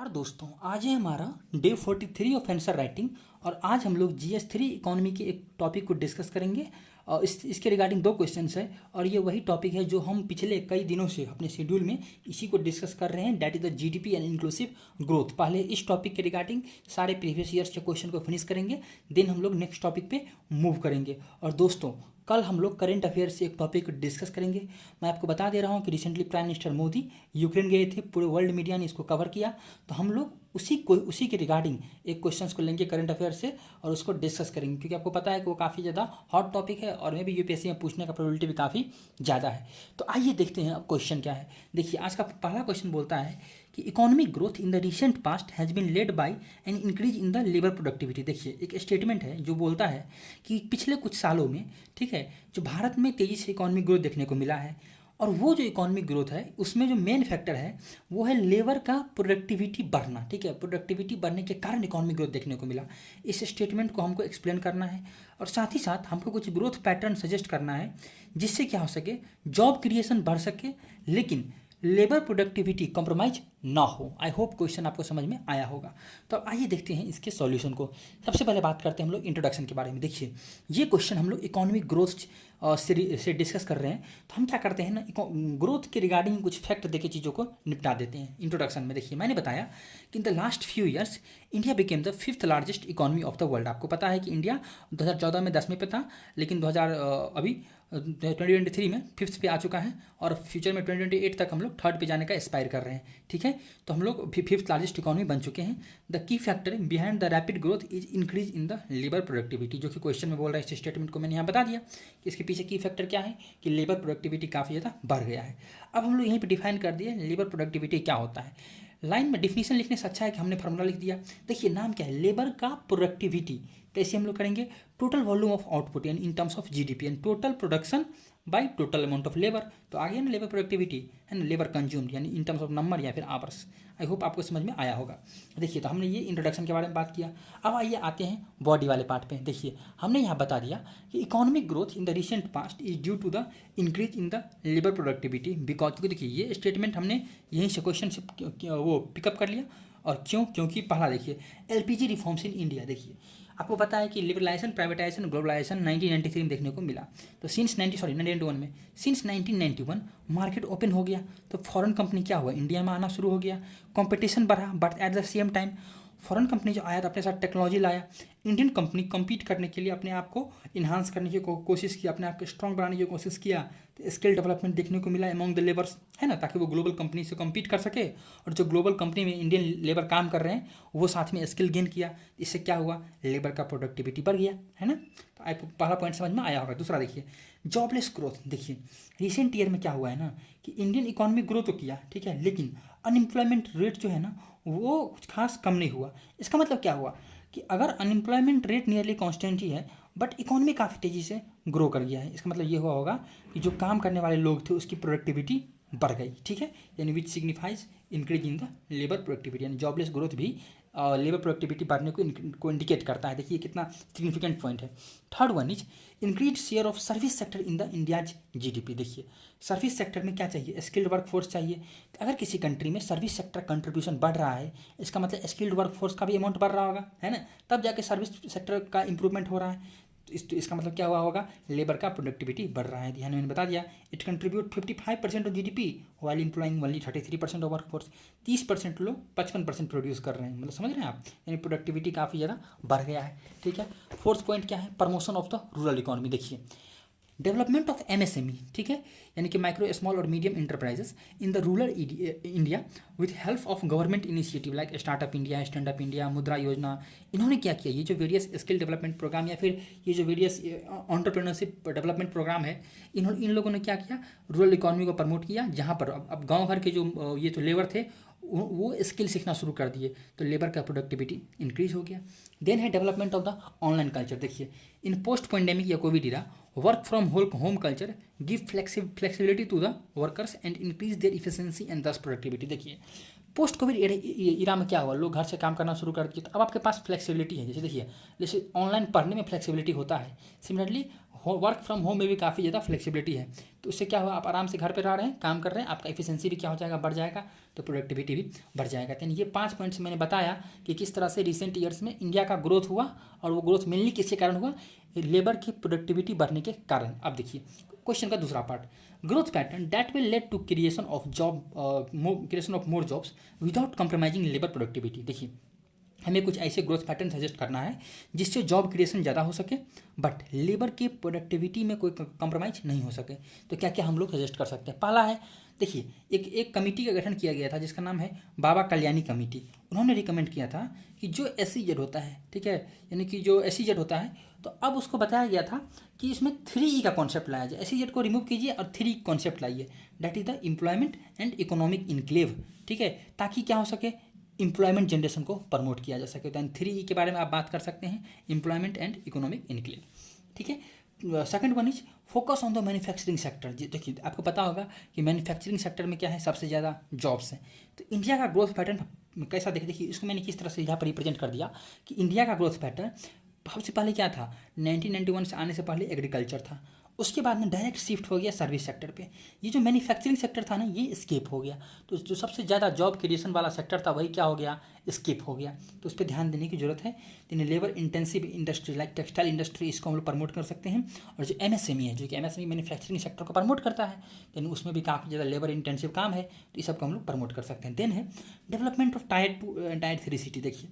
नमस्कार दोस्तों, आज है हमारा डे 43 ऑफ आंसर राइटिंग। और आज हम लोग GS3 इकोनॉमी के एक टॉपिक को डिस्कस करेंगे। और इसके रिगार्डिंग दो क्वेश्चंस है और ये वही टॉपिक है जो हम पिछले कई दिनों से अपने शेड्यूल में इसी को डिस्कस कर रहे हैं, that is the GDP and inclusive growth. पहले इस टॉपिक के रिगार्डिंग सारे प्रीवियस ईयर्स के क्वेश्चन को फिनिश करेंगे, देन हम लोग नेक्स्ट टॉपिक पे मूव करेंगे। और दोस्तों, कल हम लोग करंट अफेयर से एक टॉपिक डिस्कस करेंगे। मैं आपको बता दे रहा हूँ कि recently prime minister Modi Ukraine गए थे, पूरे वर्ल्ड मीडिया ने इसको कवर किया, तो हम लोग उसी के रिगार्डिंग एक क्वेश्चंस को लेंगे करंट अफेयर से और उसको डिस्कस करेंगे, क्योंकि आपको पता है कि वो काफ़ी ज़्यादा हॉट टॉपिक है और मे भी यूपीएससी में पूछने का प्रोबेबिलिटी भी काफ़ी ज़्यादा है। तो आइए देखते हैं अब क्वेश्चन क्या है। देखिए, आज का पहला क्वेश्चन बोलता है कि economic growth in the recent past has been led by an increase in the labour productivity. देखिए, एक स्टेटमेंट है जो बोलता है कि पिछले कुछ सालों में, ठीक है, जो भारत में तेज़ी से इकोनॉमिक ग्रोथ देखने को मिला है, और वो जो इकोनॉमिक ग्रोथ है उसमें जो मेन फैक्टर है वो है लेबर का प्रोडक्टिविटी बढ़ना। ठीक है, प्रोडक्टिविटी बढ़ने के कारण इकोनॉमिक ग्रोथ देखने को मिला। इस स्टेटमेंट को हमको एक्सप्लेन करना है और साथ ही साथ हमको कुछ ग्रोथ पैटर्न सजेस्ट करना है जिससे क्या हो सके, जॉब क्रिएशन बढ़ सके लेकिन लेबर प्रोडक्टिविटी कॉम्प्रोमाइज ना हो। आई होप क्वेश्चन आपको समझ में आया होगा। तो अब आइए देखते हैं इसके सॉल्यूशन को। सबसे पहले बात करते हैं हम लोग इंट्रोडक्शन के बारे में। देखिए, ये क्वेश्चन हम लोग इकोनॉमिक ग्रोथ से डिस्कस कर रहे हैं, तो हम क्या करते हैं ना, ग्रोथ के रिगार्डिंग कुछ फैक्ट देके चीज़ों को निपटा देते हैं। इंट्रोडक्शन में देखिए, मैंने बताया कि in the last few years India became the 5th largest economy of the world. आपको पता है कि इंडिया 2014 में 10वें पे था, लेकिन 2023 में 5th पे आ चुका है और फ्यूचर में 2028 तक हम लोग 3rd पे जाने का एस्पायर कर रहे हैं। ठीक है, तो हम लोग 5th लार्जेस्ट इकोनॉमी बन चुके हैं। The key factor behind the rapid growth is increase in the labour productivity, जो कि क्वेश्चन में बोल रहा है। इस स्टेटमेंट को मैंने यहाँ बता दिया कि इसके पीछे की फैक्टर क्या है कि लेबर प्रोडक्टिविटी काफ़ी ज़्यादा बढ़ गया है। अब हम लोग यहीं पर डिफाइन कर दिए लेबर प्रोडक्टिविटी क्या होता है। लाइन में डिफिनीशन लिखने से अच्छा है कि हमने फार्मूला लिख दिया। देखिए, नाम क्या है, लेबर का प्रोडक्टिविटी। कैसे हम लोग करेंगे, टोटल वॉल्यूम ऑफ आउटपुट यानी in terms of GDP and total production by total amount of labour. तो आगे ना लेबर प्रोडक्टिविटी है ना, लेबर कंज्यूम्ड यानी इन टर्म्स ऑफ नंबर या फिर आवर्स। आई होप आपको समझ में आया होगा। देखिए, तो हमने ये इंट्रोडक्शन के बारे में बात किया। अब आइए आते हैं बॉडी वाले पार्ट पे। देखिए, हमने यहाँ बता दिया कि economic growth in the recent past is due to the increase in the labour productivity because, क्योंकि देखिए ये स्टेटमेंट हमने यहीं से क्वेश्चन से वो पिकअप कर लिया। और क्योंकि पहला देखिए, LPG रिफॉर्म्स इन इंडिया। देखिए, आपको पता है कि लिबरलाइजेशन, प्राइवेटाइजेशन, ग्लोबलाइजेशन 1993 में देखने को मिला। तो सिंस 1991 में, सिंस 1991 मार्केट ओपन हो गया, तो फॉरेन कंपनी क्या हुआ, इंडिया में आना शुरू हो गया, कंपटीशन बढ़ा, but at the same time foreign company जो आया तो अपने साथ टेक्नोलॉजी लाया। इंडियन कंपनी कम्पीट करने के लिए अपने आप को इन्हांस करने की कोशिश की, अपने आप को स्ट्रॉन्ग बनाने की कोशिश किया, तो स्किल डेवलपमेंट देखने को मिला अमॉन्ग द लेबर्स, है ना, ताकि वो ग्लोबल कंपनी से कम्पीट कर सके। और जो ग्लोबल कंपनी में इंडियन लेबर काम कर रहे हैं वो साथ में स्किल गेन किया। इससे क्या हुआ, लेबर का प्रोडक्टिविटी बढ़ गया, है ना। तो आपको पहला पॉइंट समझ में आया होगा। दूसरा देखिए, जॉबलेस ग्रोथ। देखिए, रिसेंट ईयर में क्या हुआ है ना कि इंडियन इकोनॉमी ग्रो तो किया, ठीक है, लेकिन अनएम्प्लॉयमेंट रेट जो है ना वो कुछ खास कम नहीं हुआ। इसका मतलब क्या हुआ कि अगर अनएम्प्लॉयमेंट रेट नियरली कांस्टेंट ही है बट इकोनॉमी काफ़ी तेज़ी से ग्रो कर गया है, इसका मतलब ये हुआ होगा कि जो काम करने वाले लोग थे उसकी प्रोडक्टिविटी बढ़ गई। ठीक है, यानी which signifies increase in the labour productivity, यानी जॉबलेस ग्रोथ भी लेबर प्रोडक्टिविटी बढ़ने को इंडिकेट करता है। देखिए कितना सिग्निफिकेंट पॉइंट है। Third one is increase share of service sector in the India's GDP। देखिए, सर्विस सेक्टर में क्या चाहिए, स्किल्ड वर्क फोर्स चाहिए। अगर किसी कंट्री में सर्विस सेक्टर कंट्रीब्यूशन बढ़ रहा है, इसका मतलब स्किल्ड वर्क फोर्स का भी अमाउंट बढ़ रहा होगा, है ना, तब जाके सर्विस सेक्टर का इंप्रूवमेंट हो रहा है। तो इसका मतलब क्या हुआ होगा, लेबर का प्रोडक्टिविटी बढ़ रहा है। ध्यान मैंने बता दिया, it contribute 55% of GDP while employing only 33% of work force. 30% लोग 55% प्रोड्यूस कर रहे हैं, मतलब समझ रहे हैं आप, यानी प्रोडक्टिविटी काफ़ी ज़्यादा बढ़ गया है। ठीक है, फोर्थ पॉइंट क्या है, promotion of the rural economy. देखिए, डेवलपमेंट ऑफ MSME, ठीक है, यानी कि माइक्रो स्मॉल और medium enterprises in the rural India with help of government initiative like startup India, stand up India, मुद्रा योजना। इन्होंने क्या किया, ये जो वेरियस स्किल डेवलपमेंट प्रोग्राम या फिर ये जो वेरियस एंटरप्रेन्योरशिप डेवलपमेंट प्रोग्राम है, इन लोगों ने क्या किया, रूरल इकोनॉमी को प्रमोट किया, जहाँ पर अब गाँव भर के जो ये जो लेबर थे वो स्किल सीखना शुरू कर दिए, तो लेबर का प्रोडक्टिविटी इंक्रीज हो गया। देन है development of the online culture. देखिए, इन पोस्ट पेंडेमिक या covid era work from home culture give flexibility to the workers and increase their efficiency and thus productivity. देखिए, पोस्ट कोविड इरा में क्या हुआ, लोग घर से काम करना शुरू कर दिए, तो अब आपके पास फ्लेक्सिबिलिटी है। जैसे देखिए, जैसे ऑनलाइन पढ़ने में फ्लेक्सिबिलिटी होता है, सिमिलरली वर्क फ्रॉम होम में भी काफ़ी ज़्यादा फ्लेक्सिबिलिटी है, तो उससे क्या हुआ, आप आराम से घर पर रह रहे हैं, काम कर रहे हैं, आपका एफिशिएंसी भी क्या हो जाएगा, बढ़ जाएगा, तो प्रोडक्टिविटी भी बढ़ जाएगा। तो ये 5 पॉइंट्स मैंने बताया कि किस तरह से रिसेंट ईयर्स में इंडिया का ग्रोथ हुआ, और वो ग्रोथ मेनली किसके कारण हुआ, लेबर की प्रोडक्टिविटी बढ़ने के कारण। अब देखिए क्वेश्चन का दूसरा part, growth pattern that will lead to creation of more jobs without compromising labour productivity. देखिए हमें कुछ ऐसे ग्रोथ पैटर्न सजेस्ट करना है जिससे जॉब क्रिएशन ज़्यादा हो सके बट लेबर की प्रोडक्टिविटी में कोई कॉम्प्रोमाइज़ नहीं हो सके। तो क्या क्या हम लोग सजेस्ट कर सकते हैं। पहला है, देखिए एक कमेटी का गठन किया गया था जिसका नाम है बाबा कल्याणी कमेटी। उन्होंने रिकमेंड किया था कि जो SEZ होता है, ठीक है, यानी कि जो SEZ होता है, तो अब उसको बताया गया था कि इसमें 3E का कॉन्सेप्ट लाया जाए। SEZ को रिमूव कीजिए और 3E कॉन्सेप्ट लाइए, that is the employment and economic enclave, ठीक है, ताकि क्या हो सके, एम्प्लॉयमेंट जनरेशन को प्रमोट किया जा सके। तो 3E के बारे में आप बात कर सकते हैं, एम्प्लॉयमेंट एंड इकोनॉमिक इनक्लेव, ठीक है। Second one is focus on the manufacturing sector. देखिए आपको पता होगा कि मैन्युफैक्चरिंग सेक्टर में क्या है, सबसे ज़्यादा जॉब्स हैं। तो इंडिया का ग्रोथ पैटर्न कैसा देखिए, इसको मैंने किस तरह से यहाँ पर रिप्रेजेंट कर दिया कि इंडिया का ग्रोथ पैटर्न सबसे पहले क्या था, 1991 से आने से पहले एग्रीकल्चर था, उसके बाद में डायरेक्ट शिफ्ट हो गया सर्विस सेक्टर पे। ये जो मैन्युफैक्चरिंग सेक्टर था ना, ये स्केप हो गया। तो जो सबसे ज़्यादा जॉब क्रिएशन वाला सेक्टर था वही क्या हो गया, स्केप हो गया। तो उस पर ध्यान देने की जरूरत है। तो labour intensive industry like textile industry, इसको हम लोग प्रमोट कर सकते हैं। और जो MSME है, जो कि MSME मैन्युफैक्चरिंग सेक्टर को प्रमोट करता है, देन उसमें भी काफ़ी ज़्यादा लेबर इंटेंसिव काम है, तो इस सबको हम लोग प्रमोट कर सकते हैं। देन है development of tier 2 and tier 3 city. देखिए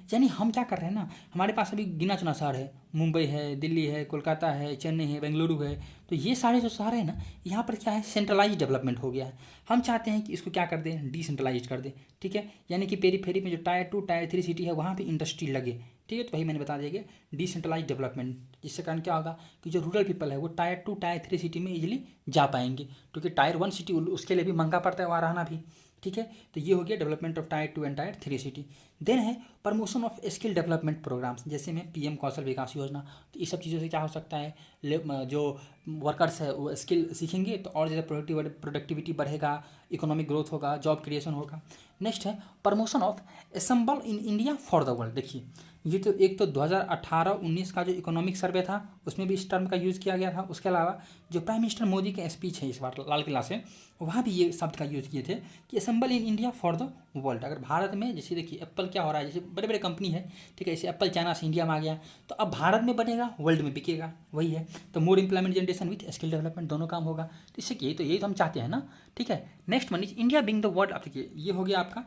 यानी हम क्या कर रहे हैं ना, हमारे पास अभी गिना चुना शहर है, मुंबई है, दिल्ली है, कोलकाता है, चेन्नई है, बेंगलुरु है। तो ये सारे जो शहर है ना, यहाँ पर क्या है, सेंट्रलाइज डेवलपमेंट हो गया है। हम चाहते हैं कि इसको क्या कर दें, डिसेंट्रलाइज कर दें, ठीक है। यानी कि पेरीफेरी में जो टायर 2 टायर 3 सिटी है वहाँ पर इंडस्ट्री लगे, ठीक है। तो वही मैंने बता दिया कि डिसेंट्रलाइज डेवलपमेंट, जिससे कारण क्या होगा कि जो रूरल पीपल है वो टायर 2 टायर 3 सिटी में इजीली जा पाएंगे, क्योंकि टायर 1 सिटी उसके लिए भी महंगा पड़ता है वहाँ रहना भी, ठीक है। तो ये हो गया development of tier 2 and tier 3 city. Then है promotion of skill development programmes, जैसे में PM कौशल विकास योजना। तो इस सब चीज़ों से क्या हो सकता है, जो वर्कर्स है वो स्किल सीखेंगे तो और ज़्यादा प्रोडक्टिविटी बढ़ेगा, इकोनॉमिक ग्रोथ होगा, जॉब क्रिएशन होगा। नेक्स्ट है promotion of assemble in India for the world. देखिए ये तो एक तो 2018-19 का जो इकोनॉमिक सर्वे था उसमें भी इस टर्म का यूज़ किया गया था। उसके अलावा जो प्राइम मिनिस्टर मोदी के स्पीच है इस बार लाल किला से, वहाँ भी ये शब्द का यूज़ किए थे कि assemble in India for the world. अगर भारत में जैसे देखिए एप्पल क्या हो रहा है, जैसे बड़े बड़े कंपनी है, ठीक है, जैसे एप्पल चाइना से इंडिया में आ गया, तो अब भारत में बनेगा, वर्ल्ड में बिकेगा, वही है। तो more employment generation with skill development, दोनों काम होगा। तो इससे यही तो हम चाहते हैं ना, ठीक है। Next one is India being the world. अब देखिए ये हो गया आपका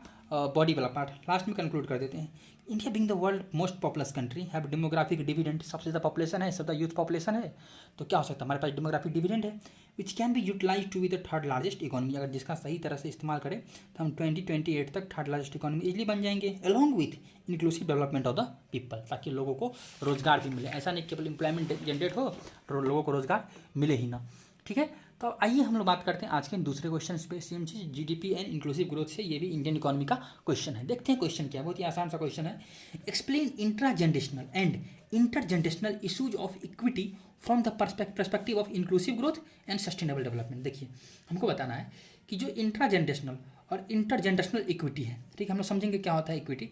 बॉडी वाला पार्ट, लास्ट में कंक्लूड कर देते हैं। India being the world most populous country have demographic dividend, सबसे ज़्यादा पॉपुलेशन है, सबसे यूथ पॉपुलेशन है, तो क्या हो सकता है, हमारे पास डेमोग्राफिक डिविडेंड है, which can be utilize to be the third largest economy. अगर जिसका सही तरह से इस्तेमाल करें तो हम 2028 तक थर्ड लार्जेस्ट इकोनॉमी इजीली बन जाएंगे, along with inclusive development of the people, ताकि लोगों को रोजगार भी मिले। ऐसा नहीं केवल एम्प्लॉयमेंट जनरेट हो तो लोगों को रोजगार मिले ही ना, ठीक है। तो आइए हम लोग बात करते हैं आज के दूसरे क्वेश्चन पे, सेम चीज GDP एंड इंक्लूसिव ग्रोथ से, ये भी इंडियन इकोनॉमी का क्वेश्चन है। देखते हैं क्वेश्चन क्या है, बहुत ही आसान सा क्वेश्चन है। Explain intra generational and inter generational issues of equity from the perspective of inclusive growth and sustainable development. देखिए हमको बताना है कि जो इंट्रा जनरेशनल और इंटर जनरेशनल इक्विटी है, ठीक है, हम लोग समझेंगे क्या होता है इक्विटी,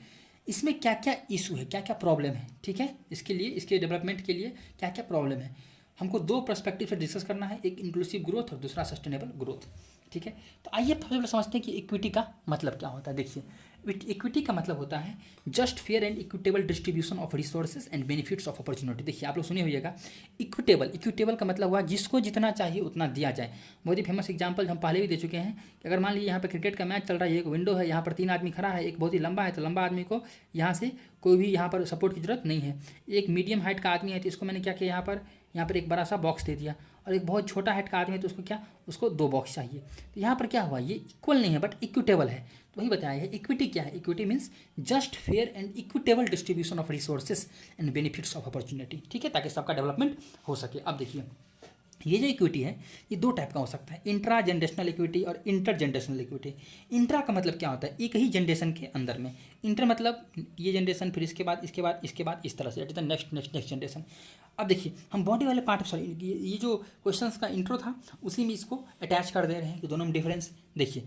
इसमें क्या क्या इशू है, क्या क्या प्रॉब्लम है, ठीक है, इसके लिए, इसके डेवलपमेंट के लिए क्या क्या प्रॉब्लम है, हमको दो पर्सपेक्टिव से डिस्कस करना है, एक इंक्लूसिव ग्रोथ और दूसरा सस्टेनेबल ग्रोथ, ठीक है। तो आइए सबसे पहले समझते हैं कि इक्विटी का मतलब क्या होता है। देखिए इक्विटी का मतलब होता है just fair and equitable distribution of resources and benefits of opportunity. देखिए आप लोग सुने होइएगा, इक्विटेबल का मतलब हुआ जिसको जितना चाहिए उतना दिया जाए। बहुत ही फेमस एग्जांपल हम पहले भी दे चुके हैं कि अगर मान लीजिए यहाँ पर क्रिकेट का मैच चल रहा है, एक विंडो है, यहाँ पर 3 आदमी खड़ा है, एक बहुत ही लंबा है, तो लंबा आदमी को यहाँ से कोई भी यहाँ पर सपोर्ट की जरूरत नहीं है। एक मीडियम हाइट का आदमी है तो इसको मैंने क्या किया, यहाँ पर एक बड़ा सा बॉक्स दे दिया, और एक बहुत छोटा हाइट का आदमी है तो उसको क्या, उसको 2 बॉक्स चाहिए। तो यहाँ पर क्या हुआ, ये इक्वल नहीं है बट इक्विटेबल है। तो वही बताया है इक्विटी क्या है, equity means just fair and equitable distribution of resources and benefits of opportunity, ठीक है, ताकि सबका डेवलपमेंट हो सके। अब देखिए ये जो इक्विटी है ये 2 टाइप का हो सकता है, इंट्रा जनरेशनल इक्विटी और इंटर जनरेशनल इक्विटी। इंट्रा का मतलब क्या होता है, एक ही जनरेशन के अंदर में, इंटर मतलब ये जनरेशन, फिर इसके बाद इसके बाद इसके बाद इस तरह से, that is the next generation. अब देखिए हम बॉडी वाले पार्ट, सॉरी ये जो क्वेश्चंस का इंट्रो था उसी में इसको अटैच कर दे रहे हैं कि दोनों में डिफरेंस देखिए।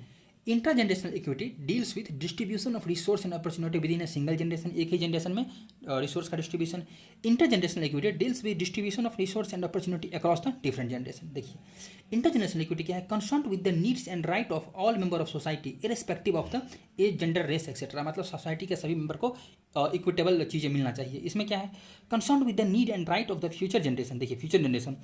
Intra generational equity deals with distribution of resource and opportunity within a single generation, एक ही जनरेशन में रिसोर्स का distribution. Inter generational equity deals with distribution of resource and opportunity across the different generation. देखिए inter generational equity क्या है, concern with the needs and right of all member of society irrespective of the age, gender, race etcetera, मतलब society के सभी member को equitable चीज़ें मिलना चाहिए। इसमें क्या है, concern with the need and right of the future generation, देखिए future generation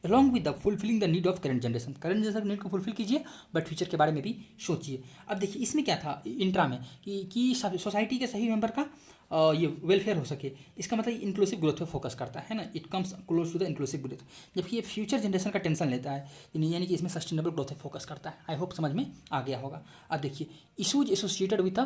along with the fulfilling the need of current generation, current generation need को फुलफिल कीजिए बट फ्यूचर के बारे में भी सोचिए। अब देखिए इसमें क्या था इंट्रा में कि सोसाइटी के सभी मेंबर का ये वेलफेयर हो सके, इसका मतलब इंक्लूसिव ग्रोथ पे फोकस करता है ना, it comes close to the inclusive growth. जबकि ये फ्यूचर जनरेशन का टेंशन लेता है, यानी कि इसमें सस्टेनेबल ग्रोथ पे फोकस करता है। आई होप समझ में आ गया होगा। अब देखिए इशूज एसोसिएटेड विद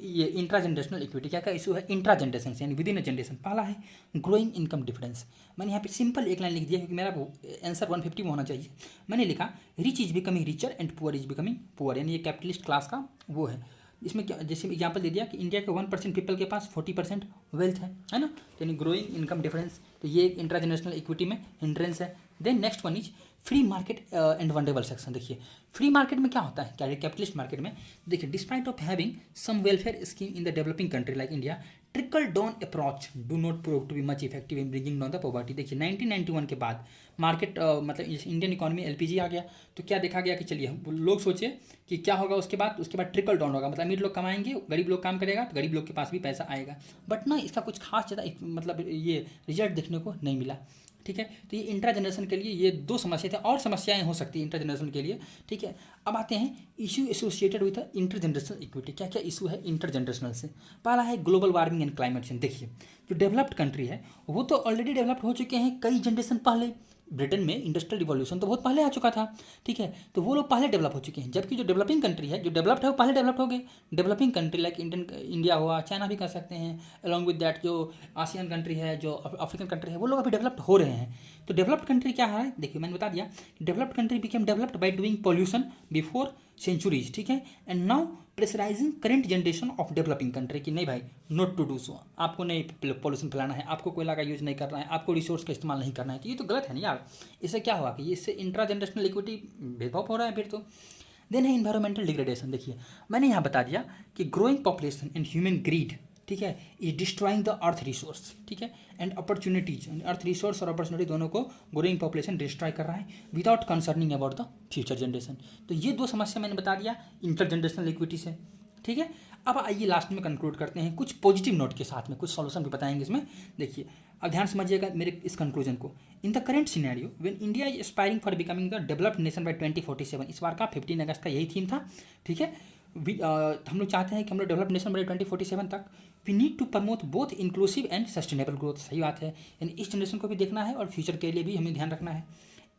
ये इंट्रा जनरेशनल इक्विटी, क्या क्या इशू है इंट्रा जनरेशन से, यानी विद इन अ जनरेशन। पहला है ग्रोइंग इनकम डिफरेंस। मैंने यहाँ पे सिंपल एक लाइन लिख दिया क्योंकि मेरा आंसर 150 में होना चाहिए। मैंने लिखा rich is becoming richer and poor is becoming poor, यानी ये कैपिटलिस्ट क्लास का वो है। इसमें क्या, जैसे एग्जाम्पल दे दिया कि इंडिया के 1% पीपल के पास 40% वेल्थ है ना, तो यानी ग्रोइंग इनकम डिफरेंस, तो ये एक इंट्रा जनरेशनल इक्विटी में हिंड्रेंस है। Then next one is free market and vulnerable section. देखिए फ्री मार्केट में क्या होता है, क्या कैपिटलिस्ट मार्केट में देखिए despite of having some welfare scheme in the developing country like India, trickle down approach do not prove to be much effective in bringing down the poverty. देखिए 1991 के बाद मार्केट मतलब इंडियन इकोनॉमी एलपीजी आ गया, तो क्या देखा गया कि चलिए लोग सोचे कि क्या होगा उसके बाद ट्रिकल डाउन होगा, मतलब अमीर लोग कमाएंगे, गरीब लोग काम करेगा, तो गरीब लोग के पास भी पैसा आएगा। बट ना इसका कुछ खास ज़्यादा मतलब ये रिजल्ट देखने को नहीं मिला। ठीक है, तो ये इंट्रा जनरेशन के लिए ये दो समस्या थे, और समस्याएं हो सकती है इंट्रा जनरेशन के लिए। ठीक है, अब आते हैं issue associated with inter generational equity. क्या क्या इशू है इंटर जनरेशनल से। पहला है global warming and climate change. देखिए जो डेवलप्ड कंट्री है वो तो ऑलरेडी डेवलप्ड हो चुके हैं कई जनरेशन पहले। ब्रिटेन में इंडस्ट्रियल रिवॉल्यूशन तो बहुत पहले आ चुका था। ठीक है, तो वो लोग पहले डेवलप हो चुके हैं, जबकि जो डेवलपिंग कंट्री है, जो डेवलप्ड है वो पहले डेवलप्ड हो गए। डेवलपिंग कंट्री लाइक इंडिया हुआ, चाइना भी कर सकते हैं, अलॉन्ग विद दैट जो आसियान कंट्री है, जो अफ्रीकन कंट्री है, वो लोग अभी डेवलप्ड हो रहे हैं। तो डेवलप्ड कंट्री क्या है, देखिए मैंने बता दिया developed country became developed by doing pollution before centuries. ठीक है, and now pressurising current generation of developing country कि नहीं भाई नॉट टू डू सो, आपको नहीं पॉल्यूशन फैलाना है, आपको कोयला का यूज़ नहीं करना है, आपको रिसोर्स का इस्तेमाल नहीं करना है। तो ये तो गलत है ना यार। इससे क्या हुआ कि इससे इंट्रा जनरेशनल इक्विटी भेदभाव हो रहा है फिर तो। देन है इन्वायरमेंटल डिग्रेडेशन। देखिए मैंने यहाँ बता दिया कि growing population and human greed, ठीक है, is destroying the earth resource. ठीक है, एंड अपॉर्चुनिटीज, अर्थ रिसोर्स और अपॉर्चुनिटी दोनों को ग्रोइंग पॉपुलेशन डिस्ट्रॉय कर रहा है without concerning about the future generation. तो ये दो समस्या मैंने बता दिया इंटर जनरेशनल इक्विटी से। ठीक है, अब आइए लास्ट में कंक्लूड करते हैं कुछ पॉजिटिव नोट के साथ में, कुछ सॉल्यूशन भी बताएंगे इसमें। देखिए अब ध्यान समझिएगा मेरे इस कंक्लूजन को। In the current scenario when India is aspiring for becoming the developed nation by 2047, इस बार का 15 अगस्त का यही थीम था। ठीक है, हम लोग चाहते हैं कि हम लोग डेवलप्ड नेशन बने 2047 तक। We need to promote both inclusive and sustainable growth. सही बात है, यानी इस जनरेशन को भी देखना है और फ्यूचर के लिए भी हमें ध्यान रखना है।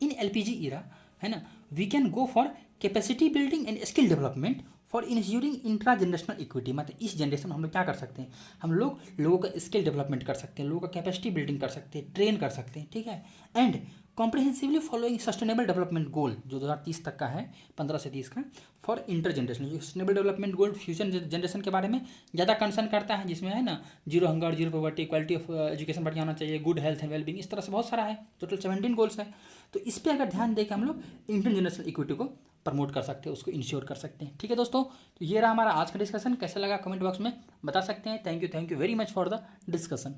इन एलपीजी इरा है ना, we can go for capacity building and skill development for ensuring intra generational equity. मतलब इस जनरेशन में हम लोग क्या कर सकते हैं, हम लोगों का स्किल डेवलपमेंट कर सकते हैं, लोगों का कैपेसिटी बिल्डिंग कर सकते हैं, ट्रेन कर सकते हैं। ठीक है, and comprehensively following sustainable development goal जो 2030 तक का है, 15 से 30 का, फॉर इंटर जनरेशन। जो sustainable development goal future generation के बारे में ज़्यादा कंसर्न करता है, जिसमें है ना zero hunger, zero poverty, quality of education बढ़िया होना चाहिए, गुड हेल्थ एंड वेलबींग, इस तरह से बहुत सारा है, टोटल 17 गोल्स है। तो इस पर अगर ध्यान देकर हम लोग इंटर जनरेशनल इक्विटी को प्रमोट कर सकते हैं, उसको इंश्योर कर सकते हैं। ठीक है दोस्तों, तो ये रहा हमारा आज का डिस्कशन। कैसा लगा कमेंट बॉक्स में बता सकते हैं। Thank you very much for the discussion.